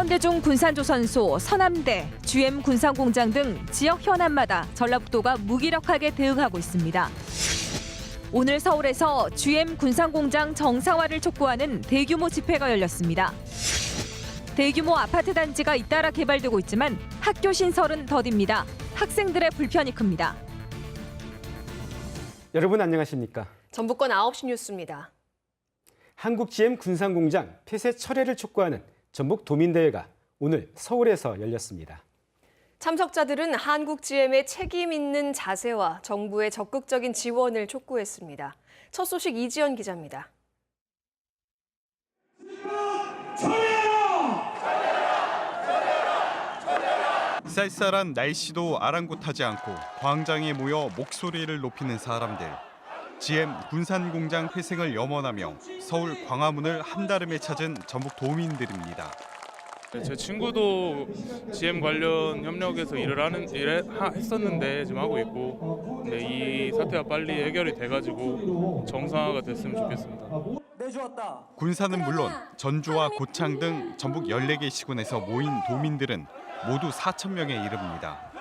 현대중 군산조선소, 서남대, GM 군산공장 등 지역 현안마다 전라북도가 무기력하게 대응하고 있습니다. 오늘 서울에서 GM 군산공장 정상화를 촉구하는 대규모 집회가 열렸습니다. 대규모 아파트 단지가 잇따라 개발되고 있지만 학교 신설은 더딥니다. 학생들의 불편이 큽니다. 여러분 안녕하십니까? 전북권 9시 뉴스입니다. 한국 GM 군산공장 폐쇄 철회를 촉구하는 전북 도민대회가 오늘 서울에서 열렸습니다. 참석자들은 한국 GM의 책임 있는 자세와 정부의 적극적인 지원을 촉구했습니다. 첫 소식 이지연 기자입니다. 쌀쌀한 날씨도 아랑곳하지 않고 광장에 모여 목소리를 높이는 사람들. GM 군산공장 회생을 염원하며 서울 광화문을 한달음에 찾은 전북 도민들입니다. 제 친구도 GM 관련 협력에서 했었는데 지금 하고 있고, 근데 이 사태가 빨리 해결이 돼가지고 정상화가 됐으면 좋겠습니다. 군산은 물론 전주와 고창 등 전북 14개 시군에서 모인 도민들은 모두 4,000명에 이릅니다.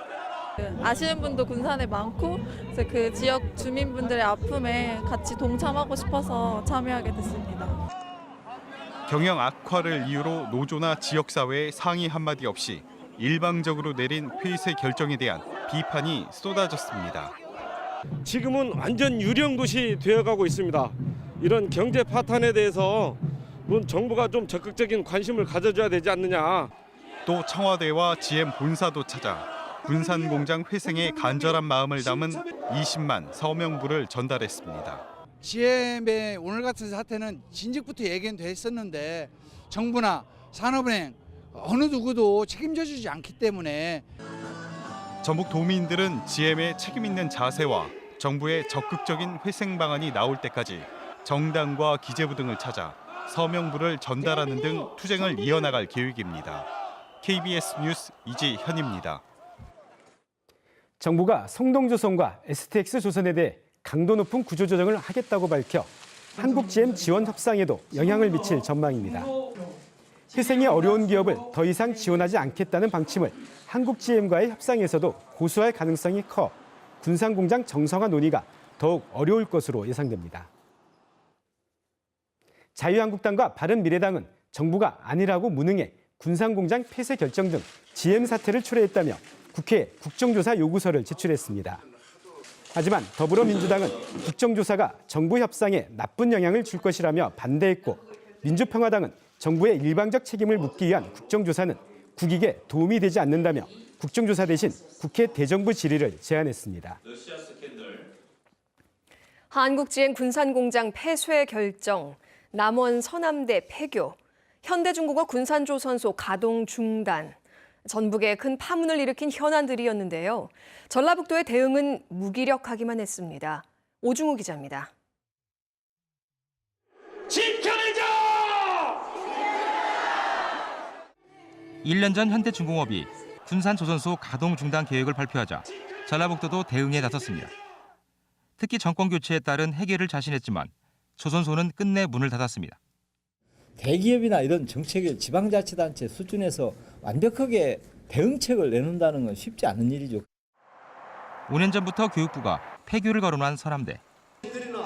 아시는 분도 군산에 많고 그래서 그 지역 주민분들의 아픔에 같이 동참하고 싶어서 참여하게 됐습니다. 경영 악화를 이유로 노조나 지역사회의 상의 한마디 없이 일방적으로 내린 폐쇄 결정에 대한 비판이 쏟아졌습니다. 지금은 완전 유령도시 되어가고 있습니다. 이런 경제 파탄에 대해서 정부가 좀 적극적인 관심을 가져줘야 되지 않느냐. 또 청와대와 GM 본사도 찾아 군산공장 회생에 간절한 마음을 담은 20만 서명부를 전달했습니다. GM의 오늘 같은 사태는 진즉부터 얘기는 됐었는데 정부나 산업은행 어느 누구도 책임져주지 않기 때문에 전북 도민들은 GM의 책임 있는 자세와 정부의 적극적인 회생 방안이 나올 때까지 정당과 기재부 등을 찾아 서명부를 전달하는 등 투쟁을 이어나갈 계획입니다. KBS 뉴스 이지현입니다. 정부가 성동조선과 STX조선에 대해 강도 높은 구조조정을 하겠다고 밝혀 한국 GM 지원 협상에도 영향을 미칠 전망입니다. 회생이 어려운 기업을 더 이상 지원하지 않겠다는 방침을 한국 GM과의 협상에서도 고수할 가능성이 커 군산공장 정상화 논의가 더욱 어려울 것으로 예상됩니다. 자유한국당과 바른미래당은 정부가 아니라고 무능해 군산공장 폐쇄 결정 등 GM 사태를 초래했다며 국회에 국정조사 요구서를 제출했습니다. 하지만 더불어민주당은 국정조사가 정부 협상에 나쁜 영향을 줄 것이라며 반대했고, 민주평화당은 정부의 일방적 책임을 묻기 위한 국정조사는 국익에 도움이 되지 않는다며 국정조사 대신 국회 대정부 질의를 제안했습니다. 한국 GM 군산공장 폐쇄 결정, 남원 서남대 폐교, 현대중공업 군산조선소 가동 중단, 전북에 큰 파문을 일으킨 현안들이었는데요. 전라북도의 대응은 무기력하기만 했습니다. 오중우 기자입니다. 지켜내자! 1년 전 현대중공업이 군산조선소 가동 중단 계획을 발표하자 전라북도도 대응에 나섰습니다. 특히 정권 교체에 따른 해결을 자신했지만 조선소는 끝내 문을 닫았습니다. 대기업이나 이런 정책을 지방자치단체 수준에서 완벽하게 대응책을 내놓는다는 건 쉽지 않은 일이죠. 5년 전부터 교육부가 폐교를 거론한 서남대.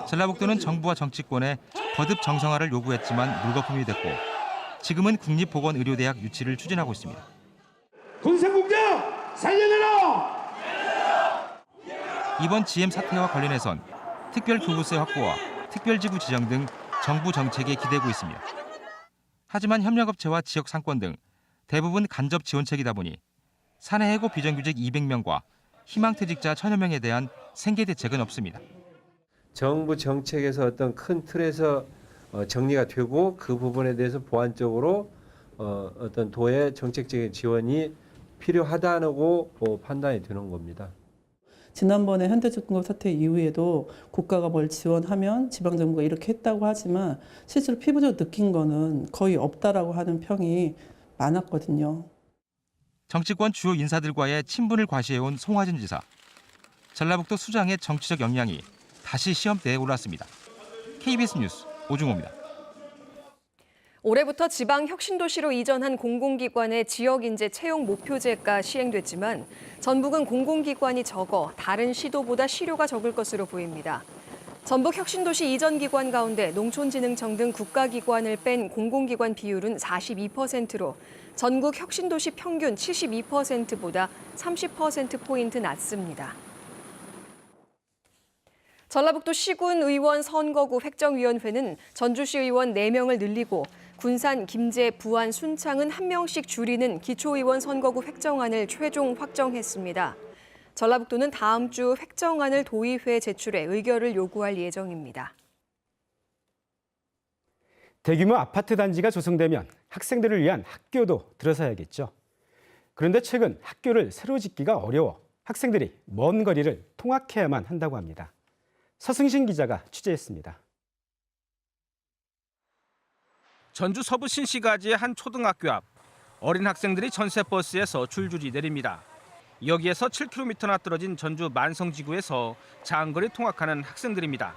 전라북도는 정부와 정치권에 거듭 정상화를 요구했지만 물거품이 됐고, 지금은 국립보건의료대학 유치를 추진하고 있습니다. 군산공장 살려내라! 이번 GM 사태와 관련해선 특별교부세 확보와 특별지구 지정 등 정부 정책에 기대고 있습니다. 하지만 협력업체와 지역 상권 등 대부분 간접 지원책이다 보니 사내 해고 비정규직 200명과 희망퇴직자 1,000여 명에 대한 생계 대책은 없습니다. 정부 정책에서 어떤 큰 틀에서 정리가 되고 그 부분에 대해서 보완적으로 어떤 도의 정책적인 지원이 필요하다고 판단이 되는 겁니다. 지난번에 현대중공업 사태 이후에도 국가가 뭘 지원하면 지방정부가 이렇게 했다고 하지만 실제로 피부적으로 느낀 거는 거의 없다라고 하는 평이 많았거든요. 정치권 주요 인사들과의 친분을 과시해온 송화진 지사. 전라북도 수장의 정치적 역량이 다시 시험대에 올랐습니다. KBS 뉴스 오중호입니다. 올해부터 지방 혁신도시로 이전한 공공기관의 지역인재 채용 목표제가 시행됐지만 전북은 공공기관이 적어 다른 시도보다 실효가 적을 것으로 보입니다. 전북 혁신도시 이전 기관 가운데 농촌진흥청 등 국가기관을 뺀 공공기관 비율은 42%로 전국 혁신도시 평균 72%보다 30%포인트 낮습니다. 전라북도 시군 의원 선거구 획정위원회는 전주시 의원 4명을 늘리고 군산, 김제, 부안, 순창은 1명씩 줄이는 기초의원 선거구 획정안을 최종 확정했습니다. 전라북도는 다음 주 획정안을 도의회에 제출해 의결을 요구할 예정입니다. 대규모 아파트 단지가 조성되면 학생들을 위한 학교도 들어서야겠죠. 그런데 최근 학교를 새로 짓기가 어려워 학생들이 먼 거리를 통학해야만 한다고 합니다. 서승신 기자가 취재했습니다. 전주 서부 신시가지의 한 초등학교 앞, 어린 학생들이 전세버스에서 줄줄이 내립니다. 여기에서 7km나 떨어진 전주 만성지구에서 장거리 통학하는 학생들입니다.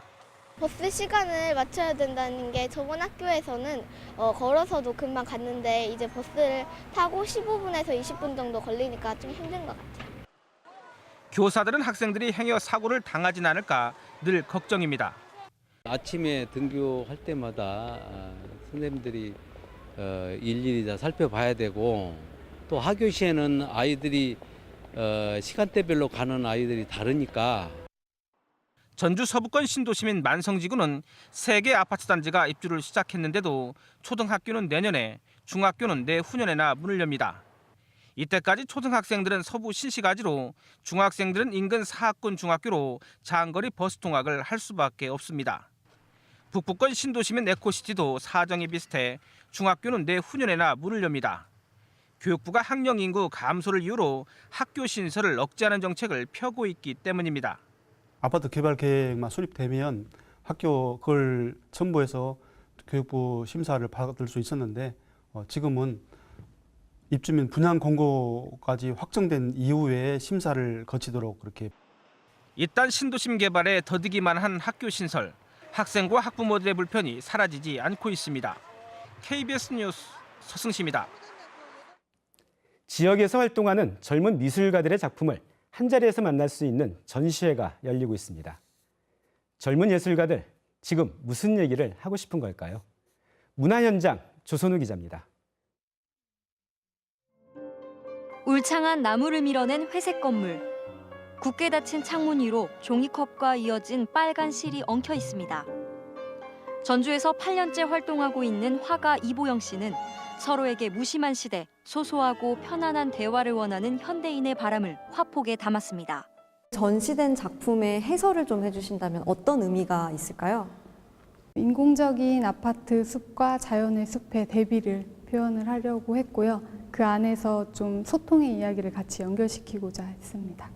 버스 시간을 맞춰야 된다는 게 저번 학교에서는 걸어서도 금방 갔는데 이제 버스를 타고 15분에서 20분 정도 걸리니까 좀 힘든 것 같아요. 교사들은 학생들이 행여 사고를 당하진 않을까 늘 걱정입니다. 아침에 등교할 때마다 선생님들이 일일이 다 살펴봐야 되고 또 학교 시에는 아이들이 시간대별로 가는 아이들이 다르니까. 전주 서부권 신도시민 만성지구는 3개 아파트 단지가 입주를 시작했는데도 초등학교는 내년에, 중학교는 내후년에나 문을 엽니다. 이때까지 초등학생들은 서부 신시가지로, 중학생들은 인근 사학군 중학교로 장거리 버스 통학을 할 수밖에 없습니다. 북부권 신도시민 에코시티도 사정이 비슷해 중학교는 내후년에나 문을 엽니다. 교육부가 학령 인구 감소를 이유로 학교 신설을 억제하는 정책을 펴고 있기 때문입니다. 아파트 개발 계획만 수립되면 학교 그걸 첨부해서 교육부 심사를 받을 수 있었는데 지금은 입주민 분양 공고까지 확정된 이후에 심사를 거치도록 그렇게. 이딴 신도심 개발에 더디기만 한 학교 신설, 학생과 학부모들의 불편이 사라지지 않고 있습니다. KBS 뉴스 서승시입니다. 지역에서 활동하는 젊은 미술가들의 작품을 한자리에서 만날 수 있는 전시회가 열리고 있습니다. 젊은 예술가들, 지금 무슨 얘기를 하고 싶은 걸까요? 문화 현장 조선우 기자입니다. 울창한 나무를 밀어낸 회색 건물. 굳게 닫힌 창문 위로 종이컵과 이어진 빨간 실이 엉켜 있습니다. 전주에서 8년째 활동하고 있는 화가 이보영 씨는 서로에게 무심한 시대, 소소하고 편안한 대화를 원하는 현대인의 바람을 화폭에 담았습니다. 전시된 작품의 해설을 좀 해주신다면 어떤 의미가 있을까요? 인공적인 아파트 숲과 자연의 숲의 대비를 표현을 하려고 했고요. 그 안에서 좀 소통의 이야기를 같이 연결시키고자 했습니다.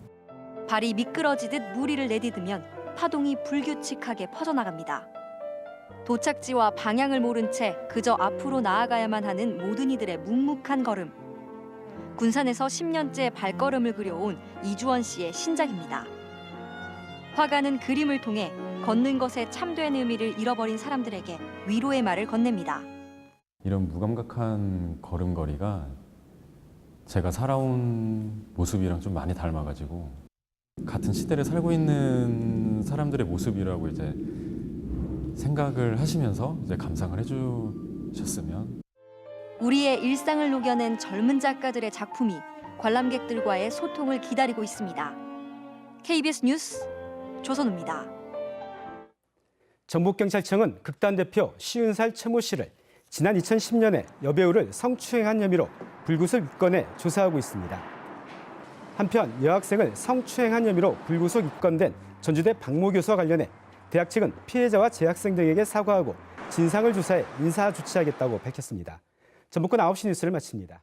발이 미끄러지듯 무리를 내디디면 파동이 불규칙하게 퍼져나갑니다. 도착지와 방향을 모른 채 그저 앞으로 나아가야만 하는 모든 이들의 묵묵한 걸음. 군산에서 10년째 발걸음을 그려온 이주원 씨의 신작입니다. 화가는 그림을 통해 걷는 것에 참된 의미를 잃어버린 사람들에게 위로의 말을 건넵니다. 이런 무감각한 걸음걸이가 제가 살아온 모습이랑 좀 많이 닮아가지고 같은 시대를 살고 있는 사람들의 모습이라고 이제 생각을 하시면서 이제 감상을 해주셨으면. 우리의 일상을 녹여낸 젊은 작가들의 작품이 관람객들과의 소통을 기다리고 있습니다. KBS 뉴스 조선우입니다. 전북경찰청은 극단 대표 시은살 최모 씨를 지난 2010년에 여배우를 성추행한 혐의로 불구속 입건해 조사하고 있습니다. 한편 여학생을 성추행한 혐의로 불구속 입건된 전주대 박모 교수와 관련해 대학 측은 피해자와 재학생 등에게 사과하고 진상을 조사해 인사 조치하겠다고 밝혔습니다. 전북권 9시 뉴스를 마칩니다.